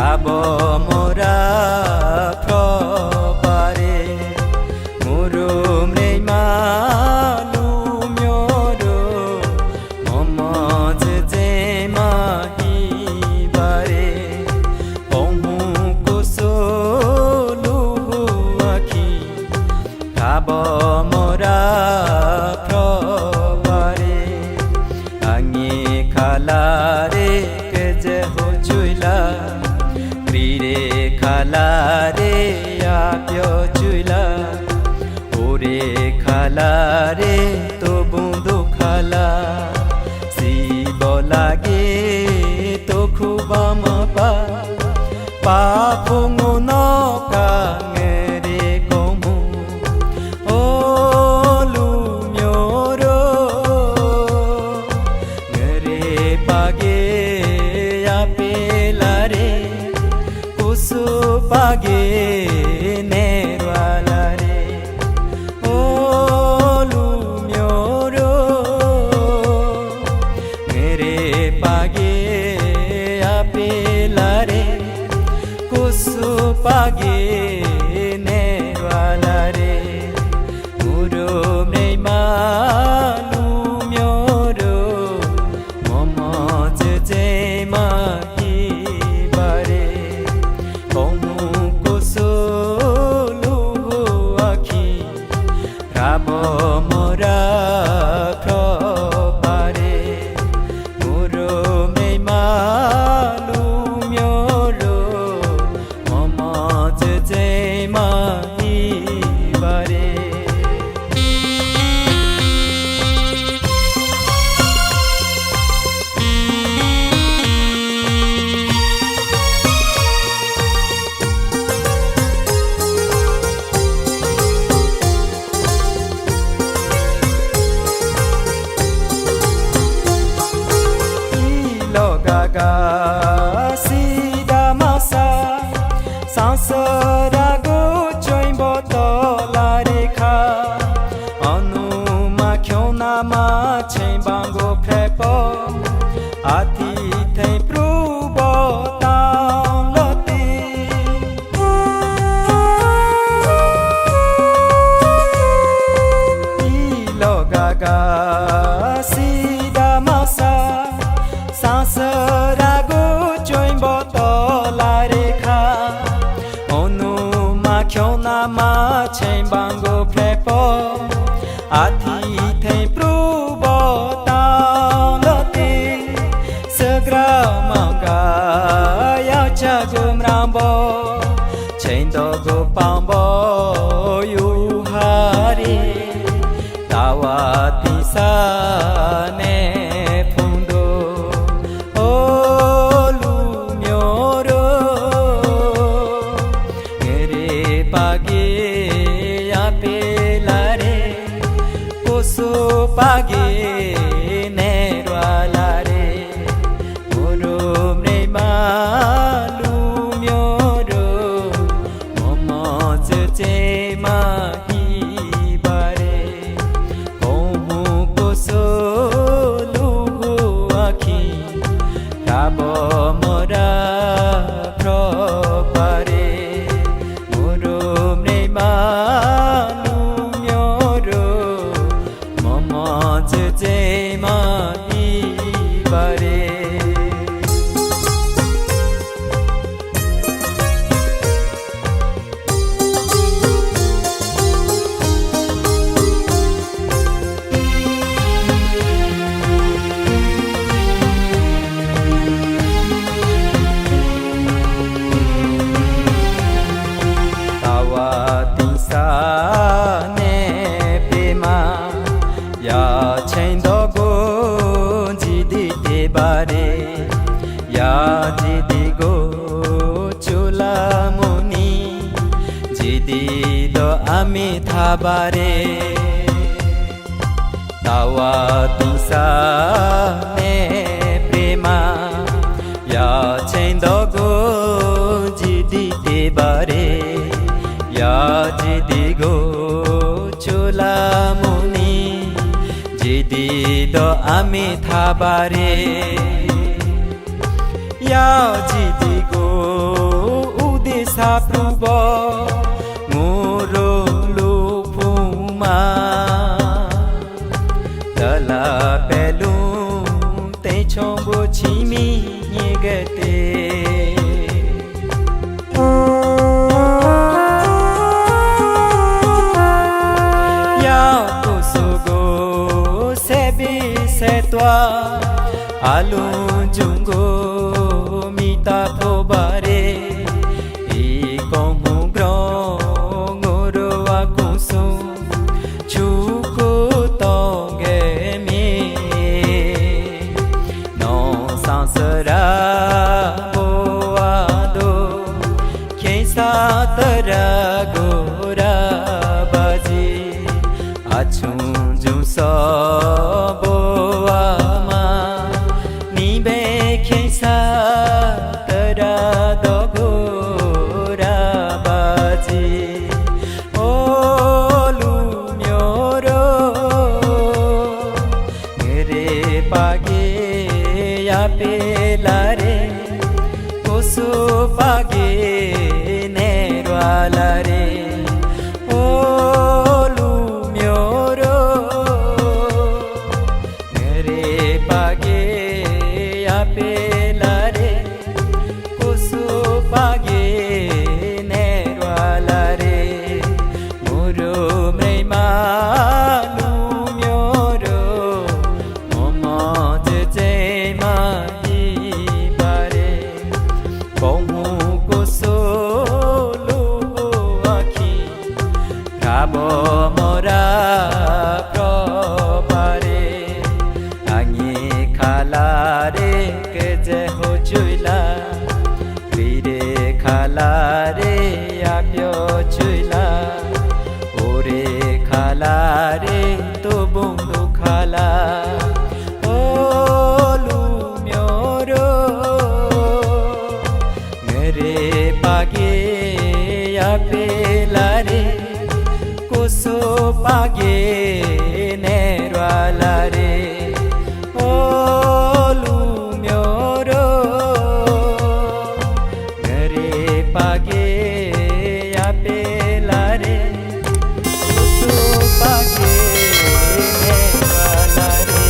যাব মোরা প্রপারে মুরুম রে মালু মোরো মমজ যে মাহিবারে পমু কুসলু আখি যাব মোরা প্রপারে আঙে খালারে কেজে হো চুইলা ক্রীড়ে খালারে আপ্য চুইলা ওরে খালারে তো বুন্দু খালা শিব লাগে তো খুব মাপা পাপুঙ্গু নকা রে কমু ও লু মোরো রে পাগে আপেলারে কুসু পাগে নেরওয়ালারে ও লু মোরো রে পাগে আপেলারে কুসু পাগে নেরওয়ালারে মুরো রে মালু মোরো মমজ যে মাহিবারে কমু কুসলু আখি রাব মোরা প্রপারে মুরো রে মালু মোরো মমজ যে মাহিবারে Gaga sida masa sansara go choimbo tola rekha anuma khyona ma chembango phepo ati thai prubo tauloti ilo gaga sida masa sansara go choimbo tola rekha onuma khyona ma chembango phepo athi thai prubo tauloti sagra manga yau cha gum rambo chendo go pambo yu hari tawati sa ne পাগে নেরওয়ালারে মুরুম রে মালু মোরো মমজ যে মাহিবারে কমু কুসলু আখি যাব মোরা প্রপারে মুরুম রে মালু মোরো মমজ যে মাহিবারে tawa tisa ne pema ya chendo go jidi te bare ya jidi go chula muni jidi do ami thabare tawa tisa ne prema ya chendo go jidi te bare ya jidi go chula muni jidi do ami thabare ya jidi go saprubo ngoro lupuma dala pelum te chombo chimi nyegate ya kusugo sebi setwa alun jungo mita phobare e komu grongoro akusu chuku tonge me no sansara boado kesa tara gora baji achun jun so boama nibe kesa tara dogora baji olu myoro ngere page ya pelare kosu page nerwalare olu myoro ngere page ya pelare kosu page nerwalare muro meima lu myoro momo je ma hi bare komu koso lu akhi rabo mora probare angi khalare ke je ho chuila vire khalare apyo chuila ore khalare to bundu khala olu myoro ngere page apelare koso page nerwalare olu myoro ngere page apelare koso page nerwalare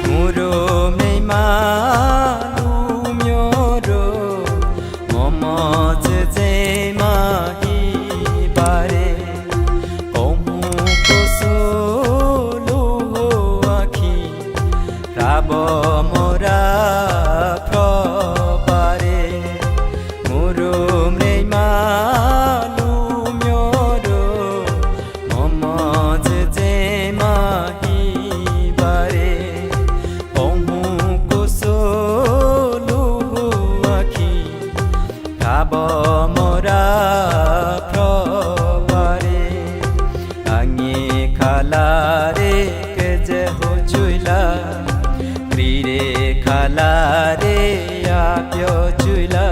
muro meima lu myoro momo je ma hi bare komu koso lu akhi rabo mora probare muro meima lu myoro momo je ma hi bare komu koso lu akhi rabo mora probare angi khalare ke je ho chuila vire khalare apyo chuila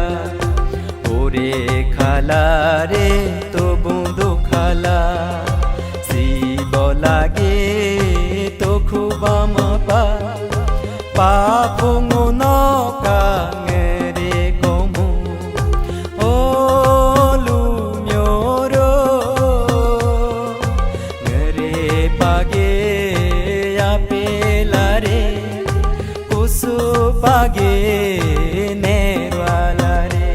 ore khalare to bundu khala si bolage to khubama pa pa phungu no ka ngere komu olu myoro ngere page apelare kosu page nerwalare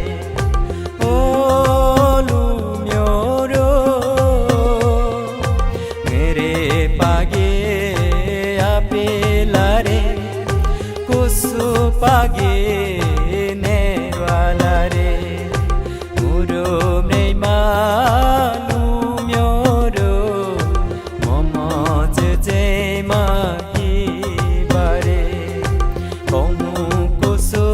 olu myoro ngere page apelare kosu page nerwalare muro meima lu myoro momo je ma hi bare komu koso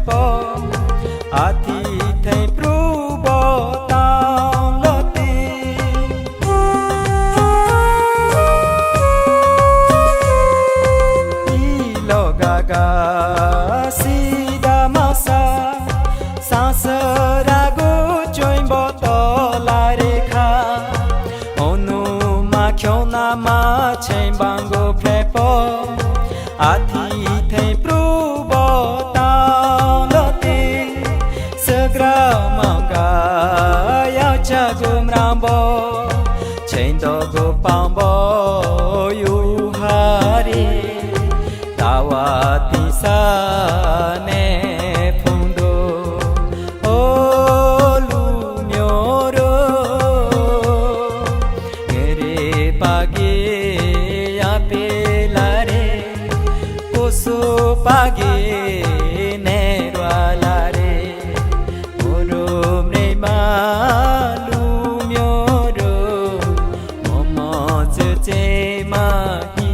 po ati thei pru bo tang lo ti i lo ga ga si da ma sa sa sa ra go join bo to la re kha onu ma khyo na ma chain bang go phe po ati thei pru bo tang lo ti sagra manga ya cha go mram bo chain do go pang bo yu hari tawa ti sa ne phung do o lu myo ro ngere pa ge ya pe la re so page ne rwa la re oro mne ma lu myo ro momo je je ma hi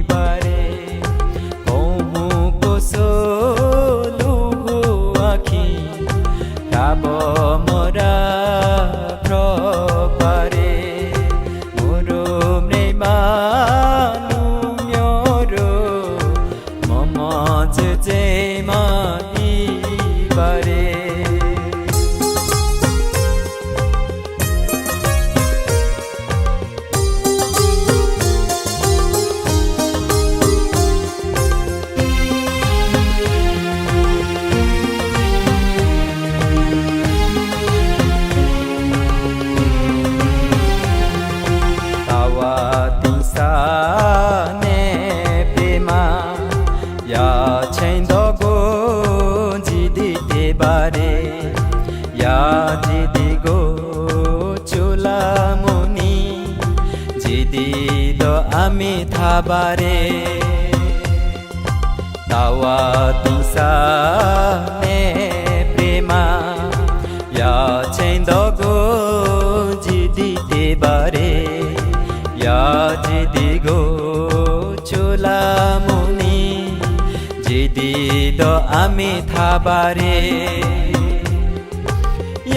ba re komu ko so lu hu akhi ka bo mora pro pa re oro mne ma ami thabare tawa tisa ne prema ya chendo go jidi te bare ya jidi go chula muni jidi do ami thabare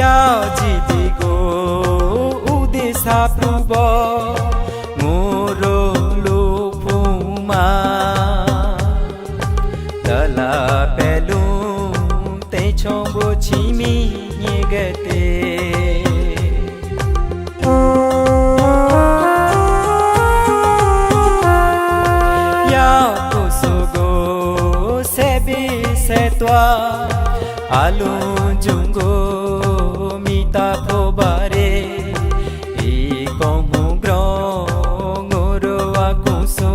ya jidi go udesa prubo belum te chombo chimi nyegate ya kusugo sebi setwa alun jungo mita phobare e komu gro ngoro akusu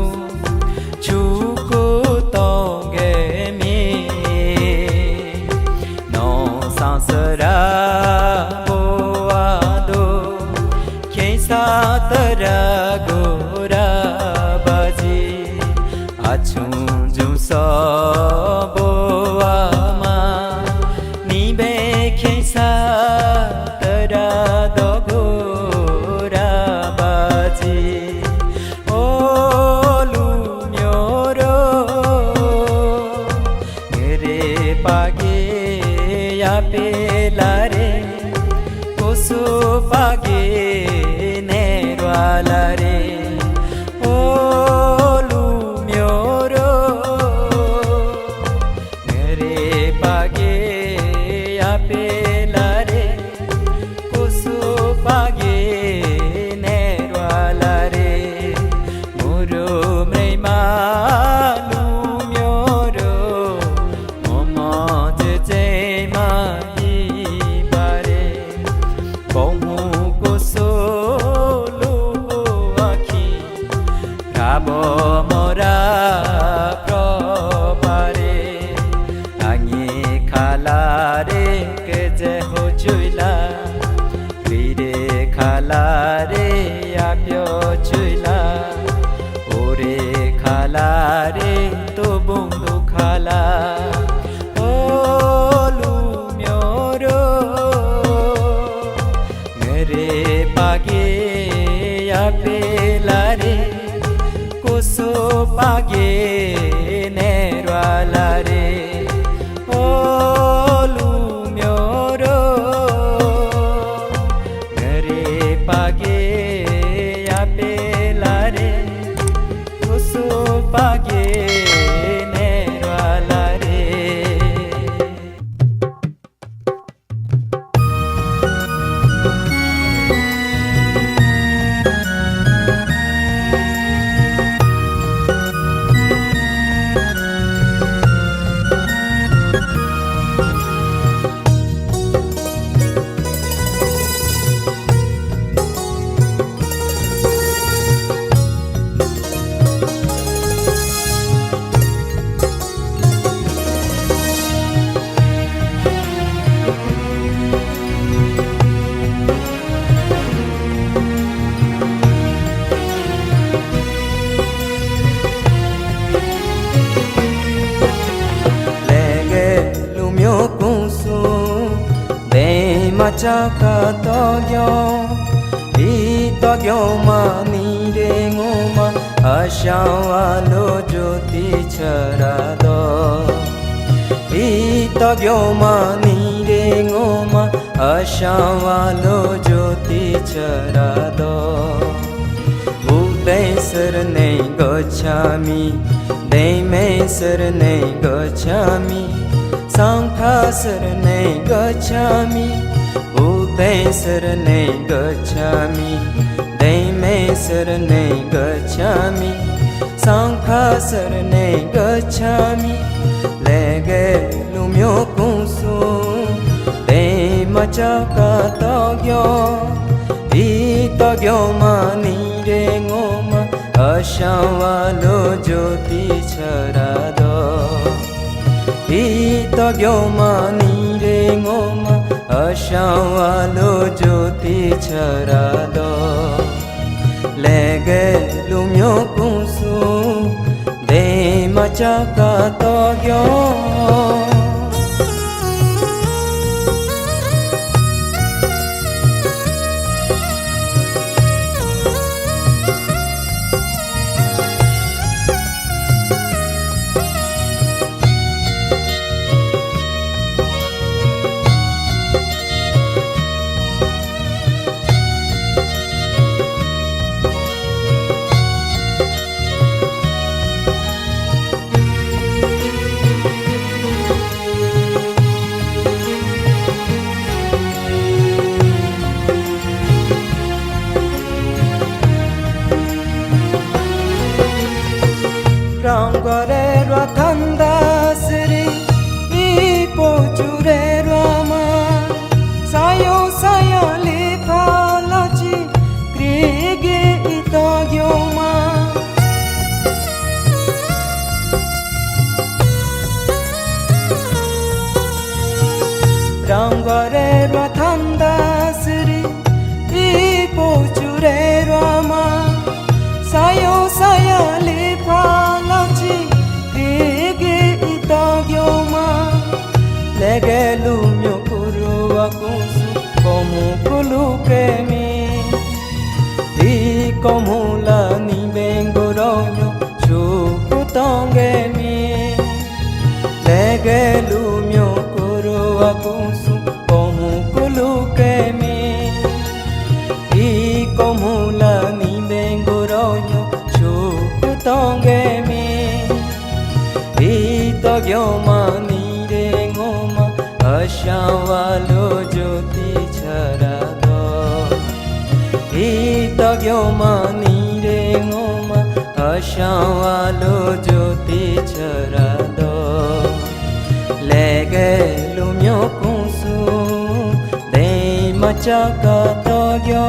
chuko tonge sansara boa do kesa tara gora baji achun jun so boa ma ni be kesa tara do gora baji o lu nyoro ngere page ya pe la re koso page ne rwa la re o lu myo ro ngere page ya pe la re koso page ne rwa la re muro mrei ma lu myo ro momo je je ma mora pro pare angi khala re ke je ho chuila vire khala re ya pyo chuila ore khala re to bundu khala o lu myo ro ngere page ya pe la re so page ne rwa la re o chaka togyo I togyo ma ni re ngoma Ashawa lo jyoti charado I togyo ma ni re ngoma Ashawa lo jyoti charado Uday sarane gachami Deme sarane gachami Sankha sarane gachami Uday sarane gachami Deme sarane gachami Sankha sarane gachami Lege lumyo kunsu Dema chaka togyo I togyo ma ni re ngoma Ashawa lo jyoti charado I togyo ma ni re ngoma Ashawa lo jyoti charado Lege lumyo kunsu Dema chaka togyo Rangare Rathanda Sri Ipo Jure Rama Sayo Sayali Palachi Grege Itagyoma Rangare Rathanda Sri Ipo Jure Rama Sayo Sayali Palachi Grege Itagyoma Lege lumyo kuruwa kunsu Komu kulu kemi I komu la ni bengo ronyo Chuku tongemi Lege lumyo kuruwa kunsu Komu kulu kemi I komu la ni bengo ronyo Chuku tongemi I togyo ma ni re ngoma Ashawa lo jyoti charado I togyo ma ni re ngoma Ashawa lo jyoti charado Lege lumyo kunsu Dema chaka togyo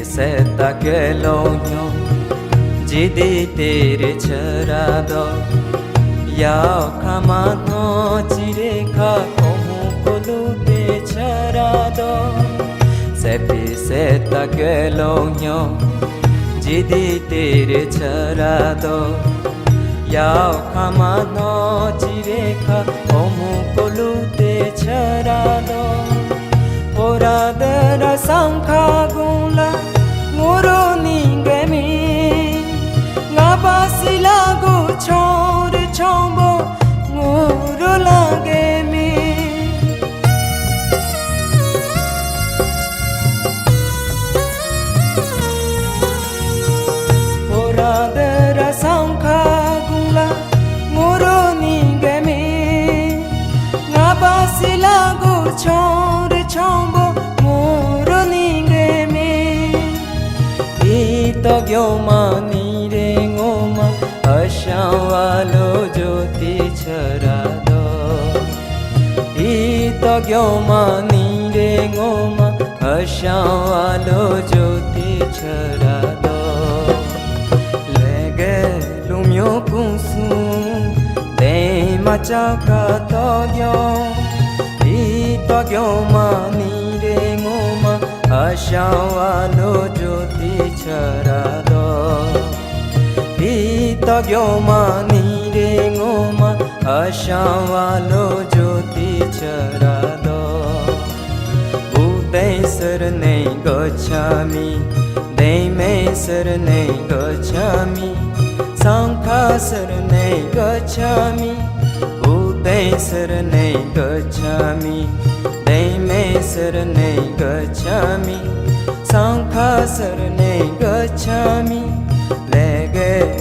Seta che l'ogno Jidi tere charado Yao kama no chireka Komu kolu te charado Sepi seta che l'ogno Jidi tere charado Yao kama no chireka Komu kolu te charado Ora dera sankha gula Moro ningemi Ngabasi lagu chore chombo Moro lagemi Ora dera sankha gula Moro ningemi Ngabasi lagu chore chombo Moro ningemi gyomani re ngoma ashawalo jyoti charado ito gyomani re ngoma ashawalo jyoti charado lege lumyo kunsu de machaka to gyo ito gyomani re ngoma ashawalo jyoti charado ito gyomani re ngoma ashawalo jyoti charado Uday sarane gacchami Deme sarane gacchami Sankha sarane gacchami Uday sarane gacchami Deme sarane gacchami Sankha sarane gacchami Lege